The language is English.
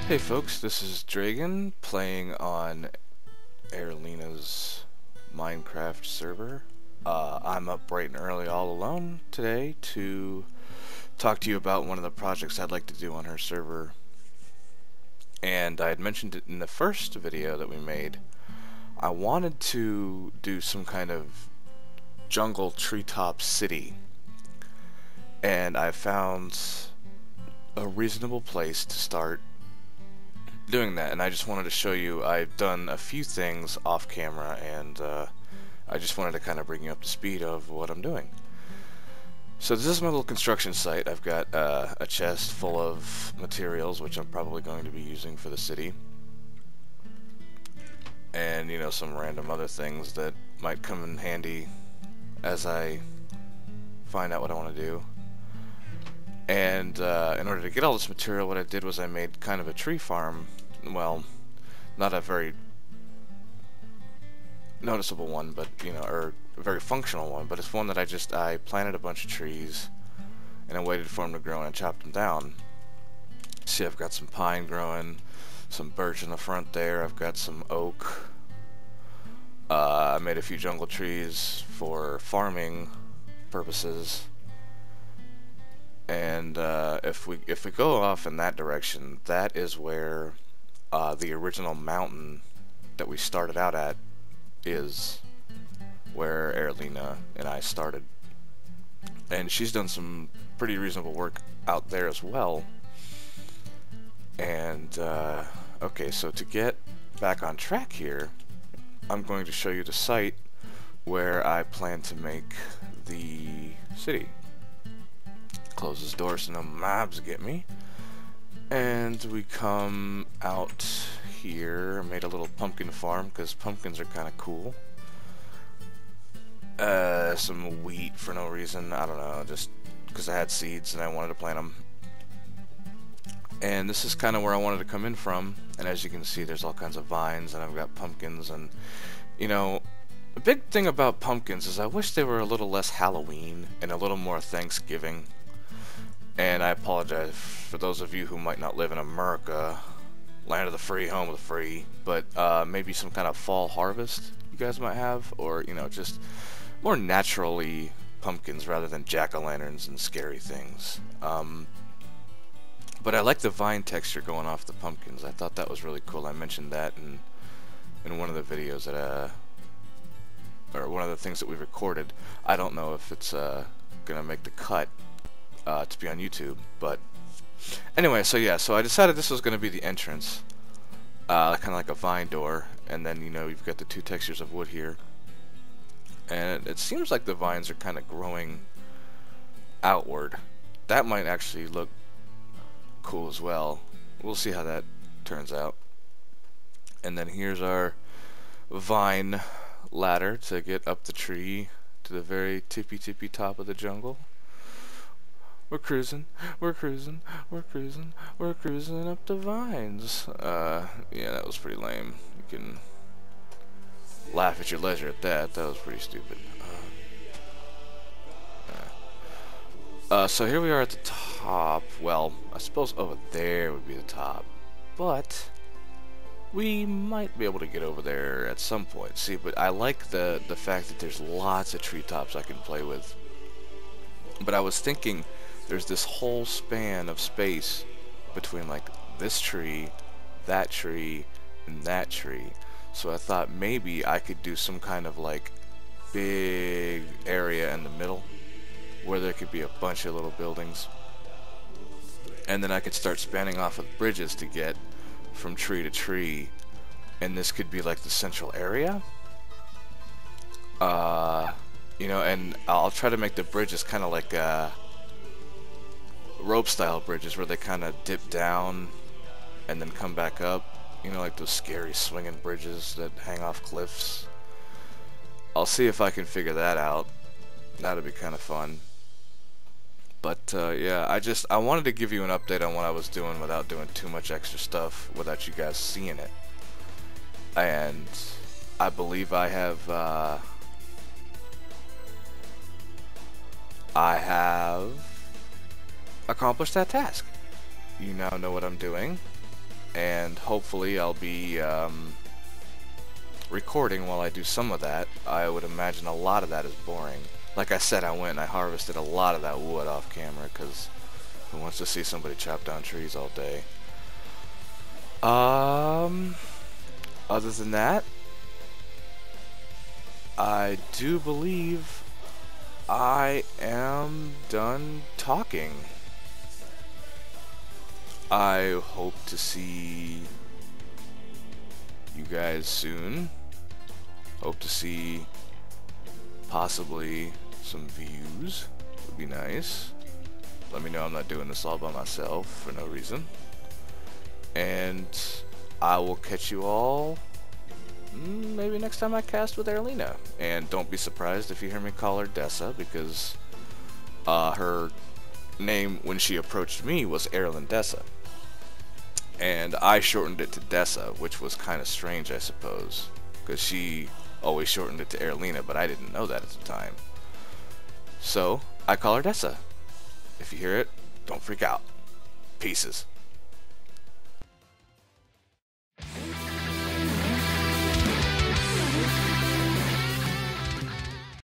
Hey folks, this is Dreygen playing on Airlena's Minecraft server. I'm up bright and early all alone today to talk to you about one of the projects I'd like to do on her server. And I had mentioned it in the first video that we made. I wanted to do some kind of jungle treetop city. And I found a reasonable place to start doing that, and I just wanted to show you. I've done a few things off camera, and I just wanted to kind of bring you up to speed of what I'm doing. So this is my little construction site. I've got a chest full of materials, which I'm probably going to be using for the city, and you know, some random other things that might come in handy as I find out what I want to do. And in order to get all this material, what I did was I made kind of a tree farm. Well, not a very noticeable one, but you know, or a very functional one. But it's one that I planted a bunch of trees, and I waited for them to grow and I chopped them down. See, I've got some pine growing, some birch in the front there. I've got some oak. I made a few jungle trees for farming purposes. And if we go off in that direction, that is where the original mountain that we started out at is, where Airlena and I started. And she's done some pretty reasonable work out there as well. And okay, so to get back on track here, I'm going to show you the site where I plan to make the city. Close this door so no mobs get me. And we come out here. Made a little pumpkin farm because pumpkins are kind of cool. Some wheat for no reason. I don't know, just because I had seeds and I wanted to plant them. And this is kind of where I wanted to come in from. And as you can see, there's all kinds of vines, and I've got pumpkins. And you know, a big thing about pumpkins is I wish they were a little less Halloween and a little more Thanksgiving. And I apologize for those of you who might not live in America, land of the free, home of the free, but maybe some kind of fall harvest you guys might have, or you know, just more naturally pumpkins rather than jack-o'-lanterns and scary things. But I like the vine texture going off the pumpkins. I thought that was really cool. I mentioned that in one of the videos that or one of the things that we recorded. I don't know if it's gonna make the cut to be on YouTube, but anyway, so yeah, so I decided this was going to be the entrance, kind of like a vine door, and then you know, you've got the two textures of wood here, and it seems like the vines are kind of growing outward. That might actually look cool as well. We'll see how that turns out. And then here's our vine ladder to get up the tree to the very tippy top of the jungle. We're cruising, we're cruising, we're cruising, we're cruising up the vines. Yeah, that was pretty lame. You can laugh at your leisure at that. That was pretty stupid. So here we are at the top. Well, I suppose over there would be the top, but we might be able to get over there at some point. See, but I like the fact that there's lots of treetops I can play with. But I was thinking, there's this whole span of space between like this tree, and that tree. So I thought maybe I could do some kind of like big area in the middle where there could be a bunch of little buildings. And then I could start spanning off with bridges to get from tree to tree. And this could be like the central area. You know, and I'll try to make the bridges kind of like rope style bridges where they kind of dip down and then come back up, you know, like those scary swinging bridges that hang off cliffs. I'll see if I can figure that out. That'll be kind of fun. But yeah, I wanted to give you an update on what I was doing without doing too much extra stuff, without you guys seeing it. And I believe I have accomplished that task. You now know what I'm doing. and hopefully I'll be recording while I do some of that. I would imagine a lot of that is boring. Like I said, I went and I harvested a lot of that wood off camera, because who wants to see somebody chop down trees all day? Other than that, I do believe I am done talking. I hope to see you guys soon. Hope to see possibly some views. Would be nice. Let me know I'm not doing this all by myself for no reason. And I will catch you all maybe next time I cast with Erlina. And don't be surprised if you hear me call her Dessa, because her name when she approached me was Erlin Dessa. And I shortened it to Dessa, which was kind of strange, I suppose, because she always shortened it to Erlina, but I didn't know that at the time. So I call her Dessa. If you hear it, don't freak out. Pieces.